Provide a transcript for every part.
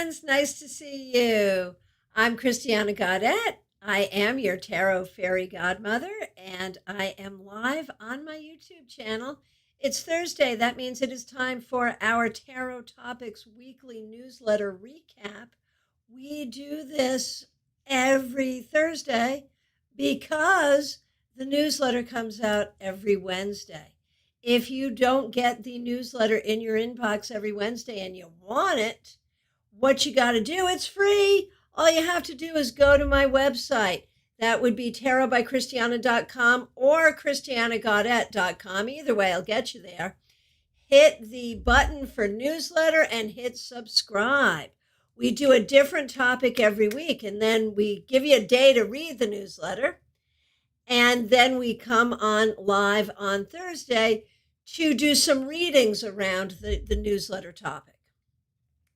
friends. Nice to see you. I'm Christiana Gaudet. I am your tarot fairy godmother, and I am live on my YouTube channel. It's Thursday. That means it is time for our Tarot Topics weekly newsletter recap. We do this every Thursday because the newsletter comes out every Wednesday. If you don't get the newsletter in your inbox every Wednesday and you want it, what you got to do, it's free. All you have to do is go to my website. That would be tarotbychristiana.com or christianagaudet.com. Either way, I'll get you there. Hit the button for newsletter and hit subscribe. We do a different topic every week, and then we give you a day to read the newsletter. And then we come on live on Thursday to do some readings around the newsletter topic.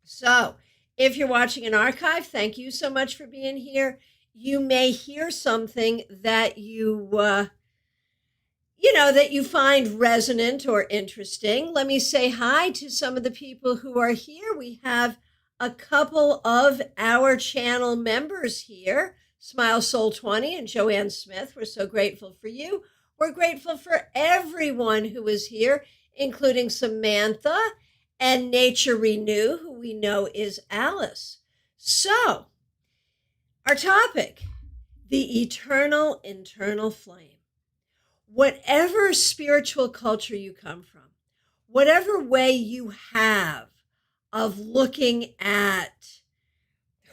So if you're watching an archive, thank you so much for being here. You may hear something that that you find resonant or interesting. Let me say hi to some of the people who are here. We have a couple of our channel members here, Smile Soul 20 and Joanne Smith. We're so grateful for you. We're grateful for everyone who is here, including Samantha and Nature Renew, who we know is Alice. So, our topic, the eternal internal flame. Whatever spiritual culture you come from, whatever way you have of looking at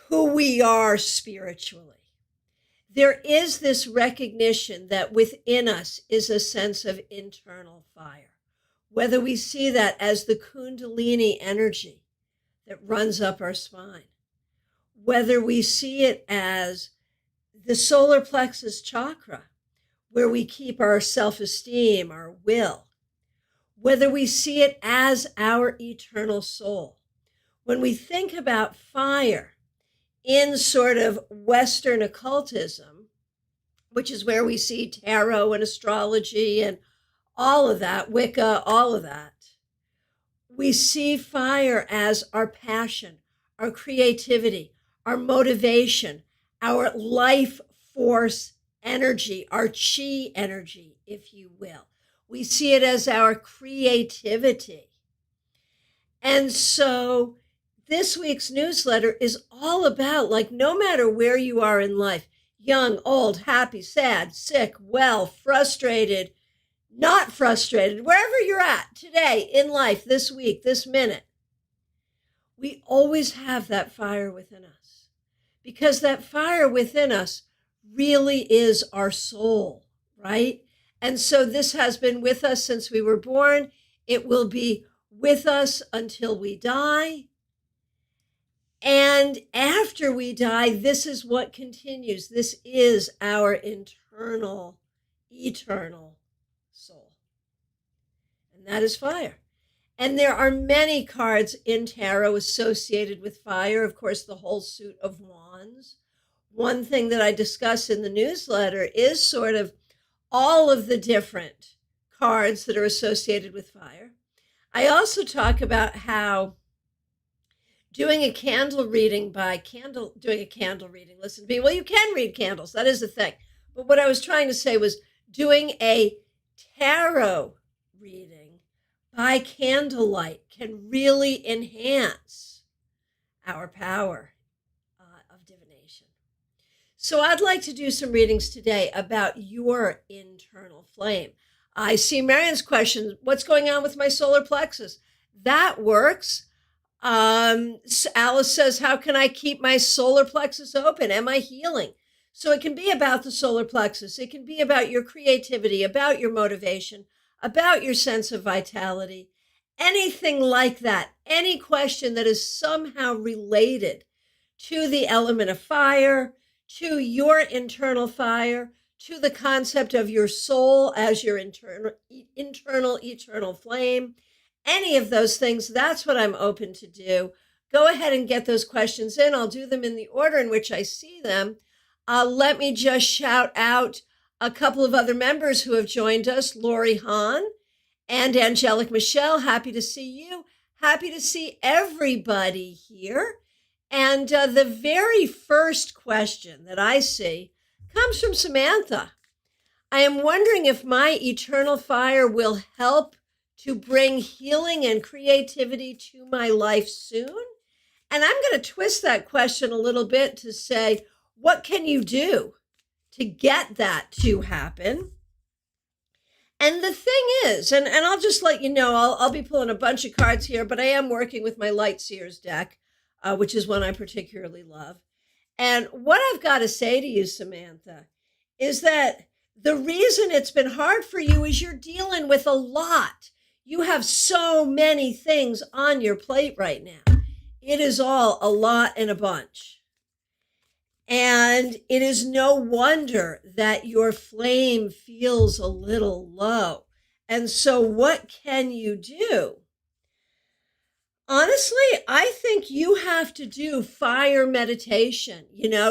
who we are spiritually, there is this recognition that within us is a sense of internal fire. Whether we see that as the Kundalini energy that runs up our spine, whether we see it as the solar plexus chakra, where we keep our self-esteem, our will, whether we see it as our eternal soul. When we think about fire, in sort of Western occultism, which is where we see tarot and astrology and all of that, Wicca, all of that, we see fire as our passion, our creativity, our motivation, our life force energy, our chi energy, if you will. We see it as our creativity. And so this week's newsletter is all about, like, no matter where you are in life, young, old, happy, sad, sick, well, frustrated, not frustrated, wherever you're at today in life, this week, this minute, we always have that fire within us, because that fire within us really is our soul, right? And so this has been with us since we were born. It will be with us until we die. And after we die, this is what continues. This is our internal, eternal soul. And that is fire. And there are many cards in tarot associated with fire. Of course, the whole suit of wands. One thing that I discuss in the newsletter is sort of all of the different cards that are associated with fire. I also talk about how doing a candle reading, listen to me. Well, you can read candles. That is the thing. But what I was trying to say was doing a tarot reading by candlelight can really enhance our power of divination. So I'd like to do some readings today about your internal flame. I see Marion's question, what's going on with my solar plexus? That works. Alice says, how can I keep my solar plexus open? Am I healing? So it can be about the solar plexus. It can be about your creativity, about your motivation, about your sense of vitality, anything like that. Any question that is somehow related to the element of fire, to your internal fire, to the concept of your soul as your internal eternal flame. Any of those things, that's what I'm open to do. Go ahead and get those questions in. I'll do them in the order in which I see them. Let me just shout out a couple of other members who have joined us, Lori Hahn and Angelic Michelle. Happy to see you. Happy to see everybody here. And the very first question that I see comes from Samantha. I am wondering if my eternal fire will help to bring healing and creativity to my life soon. And I'm going to twist that question a little bit to say, what can you do to get that to happen? And the thing is, and I'll just let you know, I'll be pulling a bunch of cards here, but I am working with my Light Seers deck, which is one I particularly love. And what I've got to say to you, Samantha, is that the reason it's been hard for you is you're dealing with a lot. You have so many things on your plate right now. It is all a lot and a bunch. And it is no wonder that your flame feels a little low. And so what can you do? Honestly, I think you have to do fire meditation,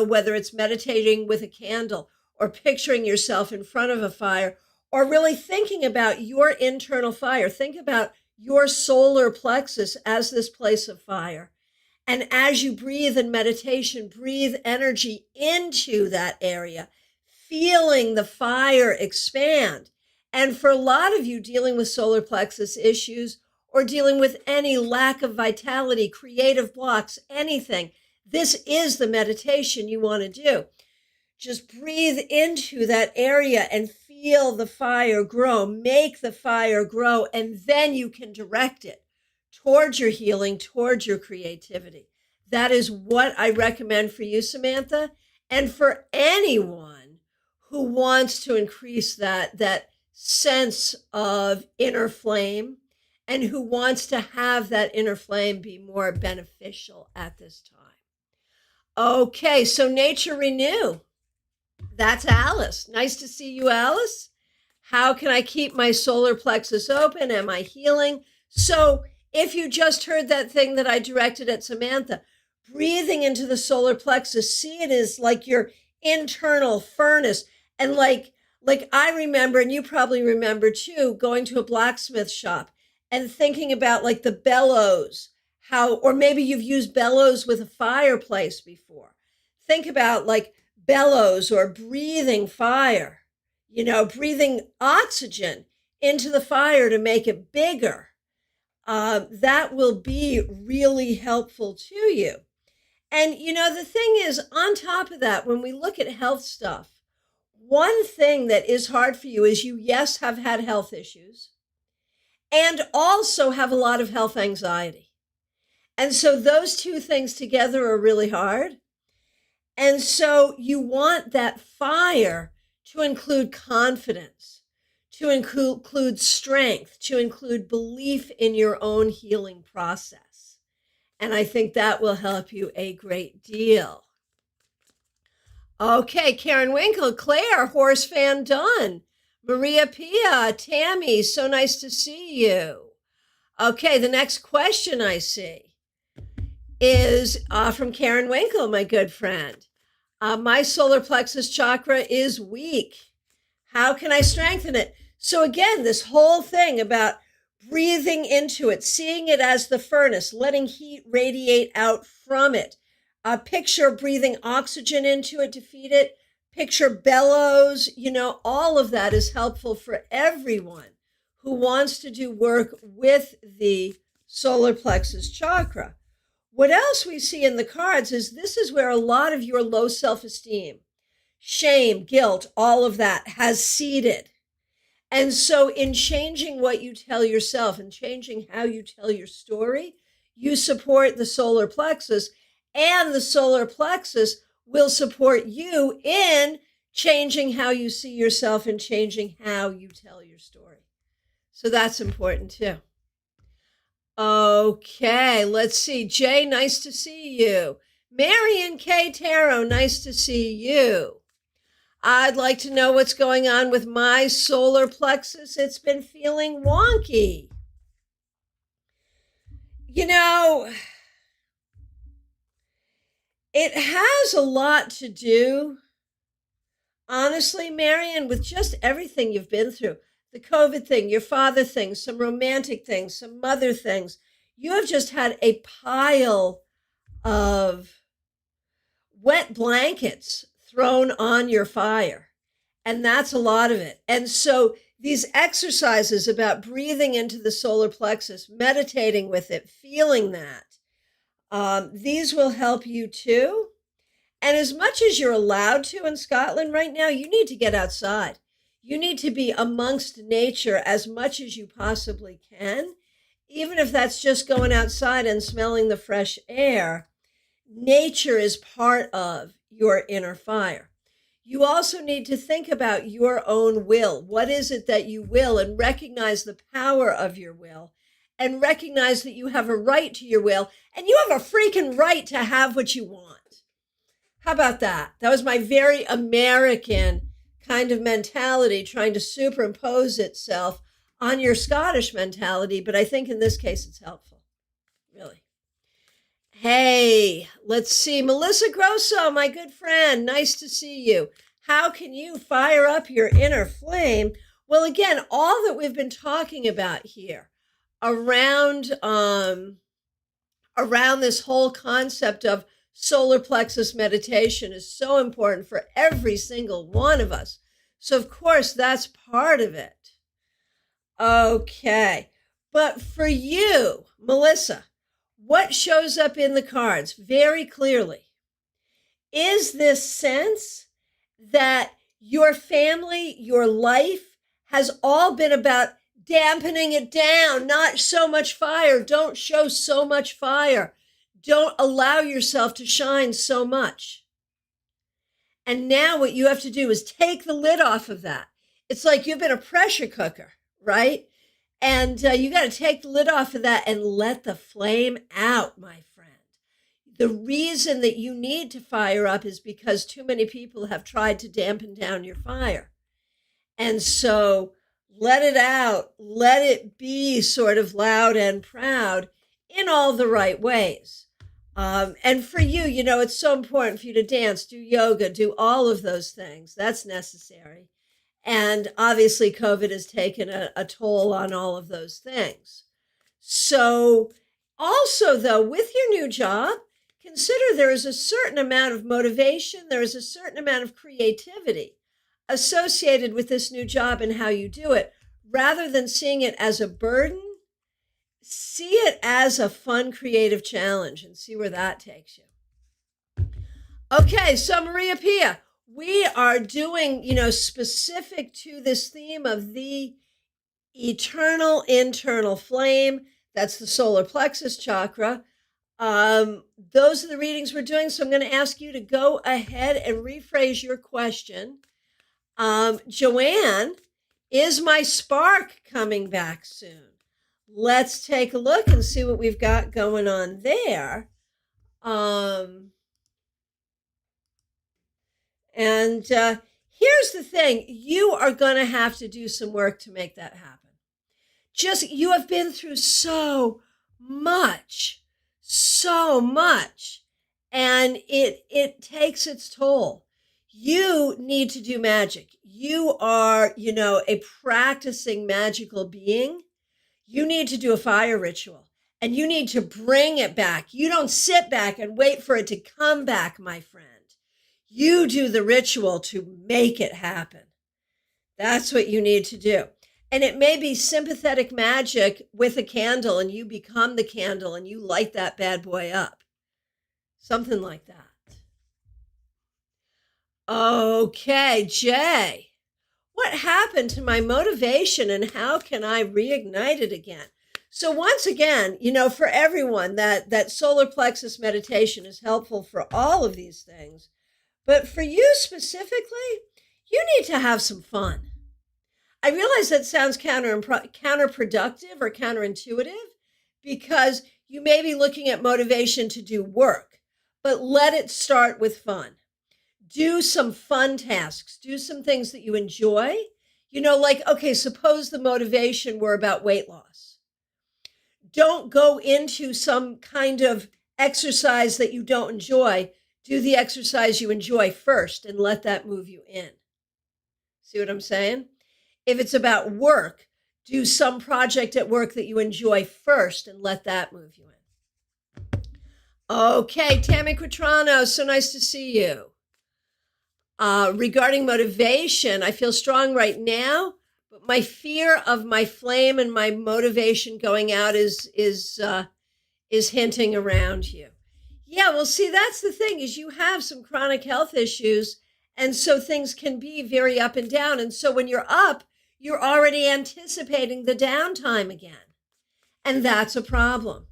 whether it's meditating with a candle or picturing yourself in front of a fire, or really thinking about your internal fire. Think about your solar plexus as this place of fire. And as you breathe in meditation, breathe energy into that area, feeling the fire expand. And for a lot of you dealing with solar plexus issues or dealing with any lack of vitality, creative blocks, anything, this is the meditation you want to do. Just breathe into that area and feel the fire grow, make the fire grow, and then you can direct it towards your healing, towards your creativity. That is what I recommend for you, Samantha, and for anyone who wants to increase that sense of inner flame and who wants to have that inner flame be more beneficial at this time. Okay, so Nature Renew. That's Alice. Nice to see you, Alice. How can I keep my solar plexus open? Am I healing? So if you just heard that thing that I directed at Samantha, breathing into the solar plexus, see it as like your internal furnace. And like I remember, and you probably remember too, going to a blacksmith shop and thinking about like the bellows, or maybe you've used bellows with a fireplace before. Think about like bellows or breathing fire, breathing oxygen into the fire to make it bigger. That will be really helpful to you. And, the thing is, on top of that, when we look at health stuff, one thing that is hard for you is you, yes, have had health issues and also have a lot of health anxiety. And so those two things together are really hard. And so you want that fire to include confidence, to include strength, to include belief in your own healing process. And I think that will help you a great deal. Okay, Karen Winkle, Claire, horse fan done. Maria Pia, Tammy, so nice to see you. Okay, the next question I see is from Karen Winkle, my good friend. My solar plexus chakra is weak. How can I strengthen it? So again, this whole thing about breathing into it, seeing it as the furnace, letting heat radiate out from it. Picture breathing oxygen into it to feed it. Picture bellows. All of that is helpful for everyone who wants to do work with the solar plexus chakra. What else we see in the cards is this is where a lot of your low self-esteem, shame, guilt, all of that has seeded. And so in changing what you tell yourself and changing how you tell your story, you support the solar plexus, and the solar plexus will support you in changing how you see yourself and changing how you tell your story. So that's important too. Okay, let's see. Jay, nice to see you. Marion K. Tarot, nice to see you. I'd like to know what's going on with my solar plexus. It's been feeling wonky. It has a lot to do, honestly, Marion, with just everything you've been through. The COVID thing, your father thing, some romantic things, some mother things. You have just had a pile of wet blankets thrown on your fire. And that's a lot of it. And so these exercises about breathing into the solar plexus, meditating with it, feeling that, these will help you too. And as much as you're allowed to in Scotland right now, you need to get outside. You need to be amongst nature as much as you possibly can, even if that's just going outside and smelling the fresh air. Nature is part of your inner fire. You also need to think about your own will. What is it that you will? And recognize the power of your will. And recognize that you have a right to your will. And you have a freaking right to have what you want. How about that? That was my very American kind of mentality trying to superimpose itself on your Scottish mentality. But I think in this case, it's helpful. Really. Hey, let's see. Melissa Grosso, my good friend. Nice to see you. How can you fire up your inner flame? Well, again, all that we've been talking about here around this whole concept of solar plexus meditation is so important for every single one of us. So, of course, that's part of it. Okay. But for you, Melissa, what shows up in the cards very clearly is this sense that your family, your life has all been about dampening it down, not so much fire. Don't show so much fire. Don't allow yourself to shine so much. And now what you have to do is take the lid off of that. It's like you've been a pressure cooker, right? And you got to take the lid off of that and let the flame out, my friend. The reason that you need to fire up is because too many people have tried to dampen down your fire. And so let it out. Let it be sort of loud and proud in all the right ways. And for you, it's so important for you to dance, do yoga, do all of those things. That's necessary. And obviously, COVID has taken a toll on all of those things. So also, though, with your new job, consider there is a certain amount of motivation, there is a certain amount of creativity associated with this new job and how you do it. Rather than seeing it as a burden, see it as a fun, creative challenge and see where that takes you. Okay, so Maria Pia, we are doing, specific to this theme of the eternal internal flame. That's the solar plexus chakra. Those are the readings we're doing. So I'm going to ask you to go ahead and rephrase your question. Joanne, is my spark coming back soon? Let's take a look and see what we've got going on there. Here's the thing. You are going to have to do some work to make that happen. You have been through so much, and it takes its toll. You need to do magic. You are, a practicing magical being. You need to do a fire ritual, and you need to bring it back. You don't sit back and wait for it to come back, my friend. You do the ritual to make it happen. That's what you need to do. And it may be sympathetic magic with a candle, and you become the candle and you light that bad boy up. Something like that. Okay, Jay, what happened to my motivation and how can I reignite it again? So once again, for everyone, that solar plexus meditation is helpful for all of these things. But for you specifically, you need to have some fun. I realize that sounds counterproductive or counterintuitive because you may be looking at motivation to do work, but let it start with fun. Do some fun tasks. Do some things that you enjoy. Suppose the motivation were about weight loss. Don't go into some kind of exercise that you don't enjoy. Do the exercise you enjoy first and let that move you in. See what I'm saying? If it's about work, do some project at work that you enjoy first and let that move you in. Okay, Tammy Quattrano, so nice to see you. Regarding motivation, I feel strong right now, but my fear of my flame and my motivation going out is hinting around you. Yeah, well, see, that's the thing is you have some chronic health issues, and so things can be very up and down. And so when you're up, you're already anticipating the downtime again, and that's a problem.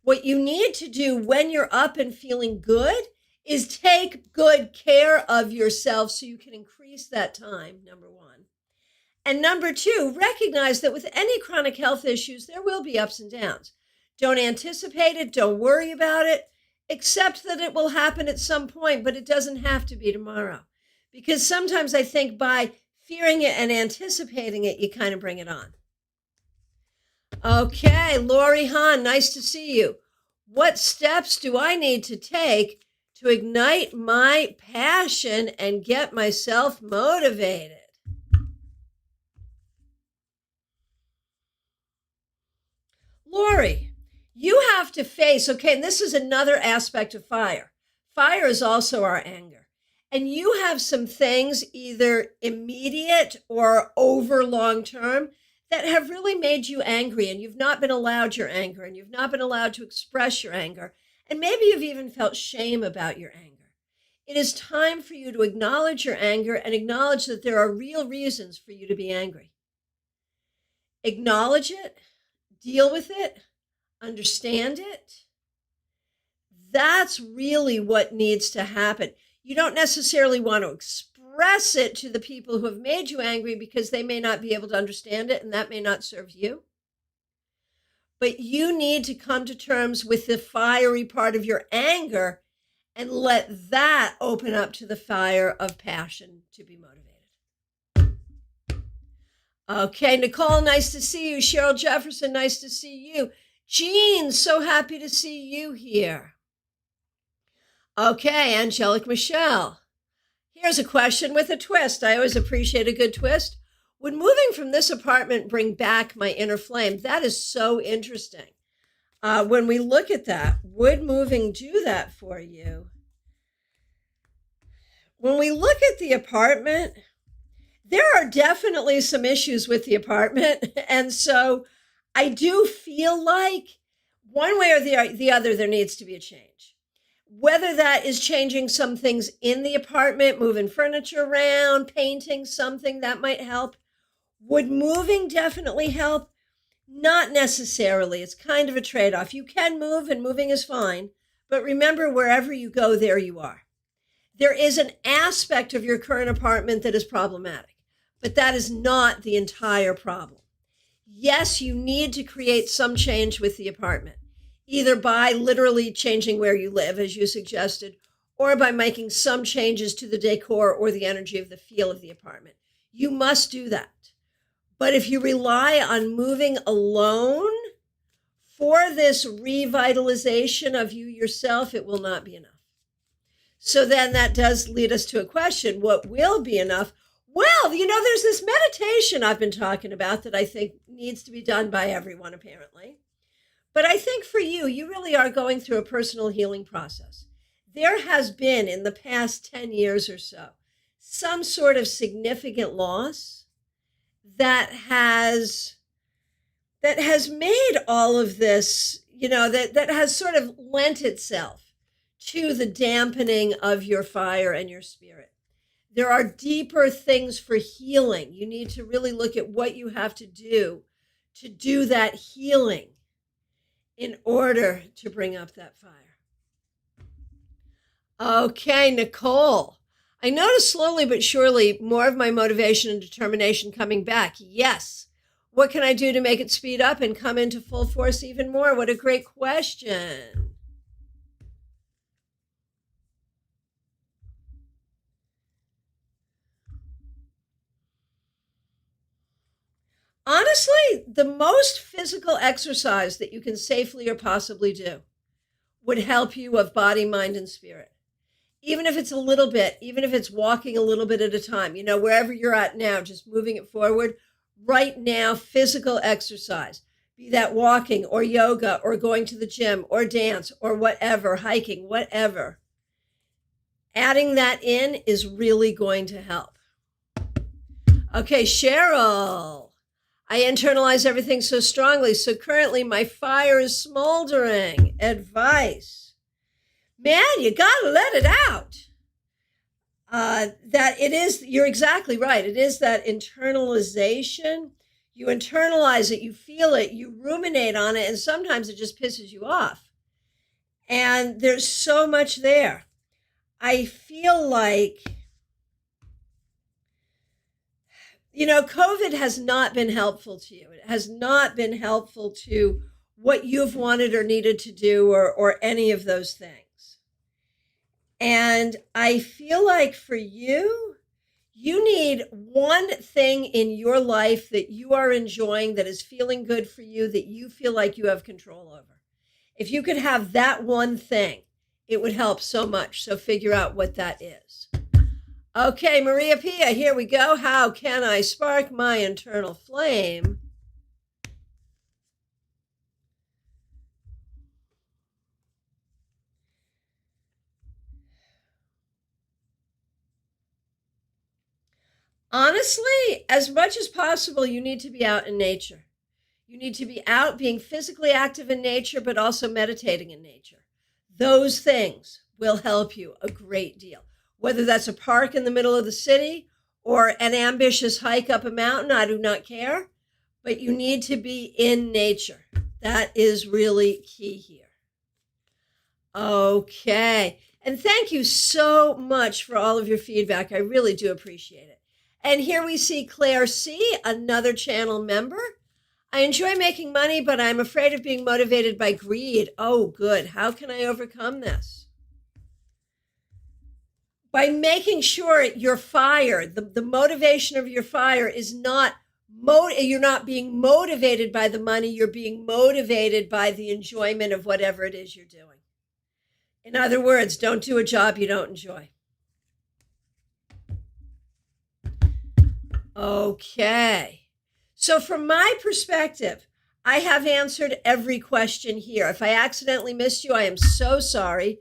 What you need to do when you're up and feeling good is take good care of yourself so you can increase that time, number one. And number two, recognize that with any chronic health issues, there will be ups and downs. Don't anticipate it, don't worry about it, accept that it will happen at some point, but it doesn't have to be tomorrow. Because sometimes I think by fearing it and anticipating it, you kind of bring it on. Okay, Lori Hahn, nice to see you. What steps do I need to take to ignite my passion and get myself motivated? Lori, you have to face, okay, and this is another aspect of fire. Fire is also our anger. And you have some things, either immediate or over long term, that have really made you angry, and you've not been allowed your anger, and you've not been allowed to express your anger. And maybe you've even felt shame about your anger. It is time for you to acknowledge your anger and acknowledge that there are real reasons for you to be angry. Acknowledge it, deal with it, understand it. That's really what needs to happen. You don't necessarily want to express it to the people who have made you angry because they may not be able to understand it and that may not serve you. But you need to come to terms with the fiery part of your anger and let that open up to the fire of passion to be motivated. Okay, Nicole, nice to see you. Cheryl Jefferson, nice to see you. Jean, so happy to see you here. Okay, Angelic Michelle. Here's a question with a twist. I always appreciate a good twist. Would moving from this apartment bring back my inner flame? That is so interesting. When we look at that, would moving do that for you? When we look at the apartment, there are definitely some issues with the apartment. And so I do feel like one way or the other, there needs to be a change. Whether that is changing some things in the apartment, moving furniture around, painting something, that might help. Would moving definitely help? Not necessarily. It's kind of a trade-off. You can move and moving is fine, but remember, wherever you go, there you are. There is an aspect of your current apartment that is problematic, but that is not the entire problem. Yes, you need to create some change with the apartment, either by literally changing where you live, as you suggested, or by making some changes to the decor or the energy of the feel of the apartment. You must do that. But if you rely on moving alone for this revitalization of you yourself, it will not be enough. So then that does lead us to a question. What will be enough? Well, there's this meditation I've been talking about that I think needs to be done by everyone, apparently. But I think for you, you really are going through a personal healing process. There has been, in the past 10 years or so, some sort of significant loss that has made all of this, that has sort of lent itself to the dampening of your fire and your spirit. There are deeper things for healing. You need to really look at what you have to do that healing in order to bring up that fire. Okay, Nicole. I notice slowly but surely more of my motivation and determination coming back. Yes. What can I do to make it speed up and come into full force even more? What a great question. Honestly, the most physical exercise that you can safely or possibly do would help you of body, mind, and spirit. Even if it's a little bit, even if it's walking a little bit at a time, wherever you're at now, just moving it forward. Right now, physical exercise. be that walking or yoga or going to the gym or dance or whatever, hiking, whatever. Adding that in is really going to help. Okay, Cheryl. I internalize everything so strongly, so currently my fire is smoldering. Advice. Man, you gotta let it out. That it is, you're exactly right. It is that internalization. You internalize it, you feel it, you ruminate on it, and sometimes it just pisses you off. And there's so much there. I feel like, COVID has not been helpful to you. It has not been helpful to what you've wanted or needed to do or any of those things. And I feel like for you, you need one thing in your life that you are enjoying, that is feeling good for you, that you feel like you have control over. If you could have that one thing, it would help so much. So figure out what that is. Okay, Maria Pia, here we go. How can I spark my internal flame? Honestly, as much as possible, you need to be out in nature. You need to be out being physically active in nature, but also meditating in nature. Those things will help you a great deal. Whether that's a park in the middle of the city or an ambitious hike up a mountain, I do not care. But you need to be in nature. That is really key here. Okay. And thank you so much for all of your feedback. I really do appreciate it. And here we see Claire C., another channel member. I enjoy making money, but I'm afraid of being motivated by greed. Oh, good. How can I overcome this? By making sure your fire, the motivation of your fire is not, you're not being motivated by the money, you're being motivated by the enjoyment of whatever it is you're doing. In other words, don't do a job you don't enjoy. Okay. So from my perspective, I have answered every question here. If I accidentally missed you, I am so sorry.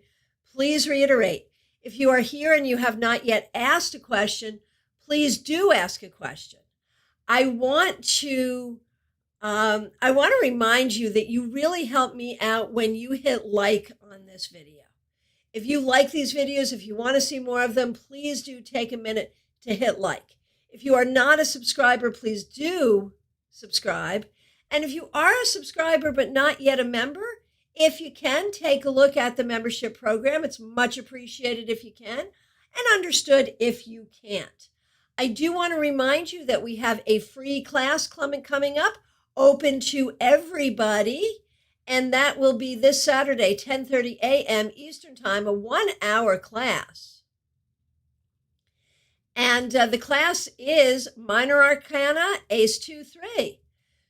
Please reiterate. If you are here and you have not yet asked a question, please do ask a question. I want to remind you that you really help me out when you hit like on this video. If you like these videos, if you want to see more of them, please do take a minute to hit like. If you are not a subscriber, please do subscribe. And if you are a subscriber but not yet a member, if you can, take a look at the membership program. It's much appreciated if you can, and understood if you can't. I do want to remind you that we have a free class coming up, open to everybody, and that will be this Saturday, 10:30 a.m. Eastern Time, a 1-hour class. And the class is Minor Arcana, Ace 2, 3.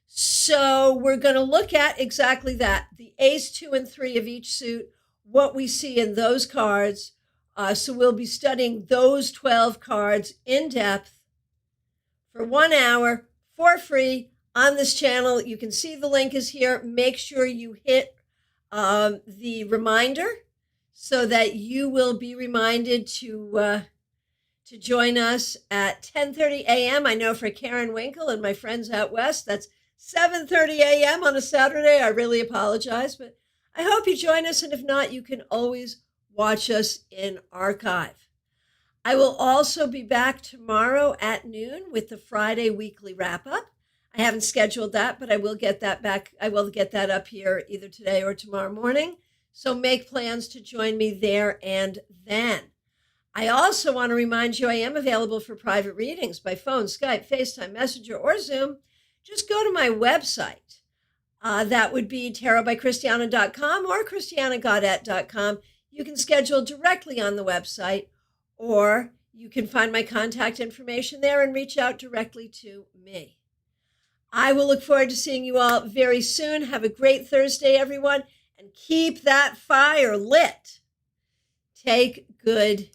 So we're going to look at exactly that, the Ace 2 and 3 of each suit, what we see in those cards. So we'll be studying those 12 cards in depth for 1 hour for free on this channel. You can see the link is here. Make sure you hit the reminder so that you will be reminded to join us at 10:30 a.m. I know for Karen Winkle and my friends out west, that's 7:30 a.m. on a Saturday. I really apologize, but I hope you join us. And if not, you can always watch us in archive. I will also be back tomorrow at noon with the Friday weekly wrap up. I haven't scheduled that, but I will get that back. I will get that up here either today or tomorrow morning. So make plans to join me there and then. I also want to remind you I am available for private readings by phone, Skype, FaceTime, Messenger, or Zoom. Just go to my website. That would be tarotbychristiana.com or christianagaudet.com. You can schedule directly on the website, or you can find my contact information there and reach out directly to me. I will look forward to seeing you all very soon. Have a great Thursday, everyone, and keep that fire lit. Take good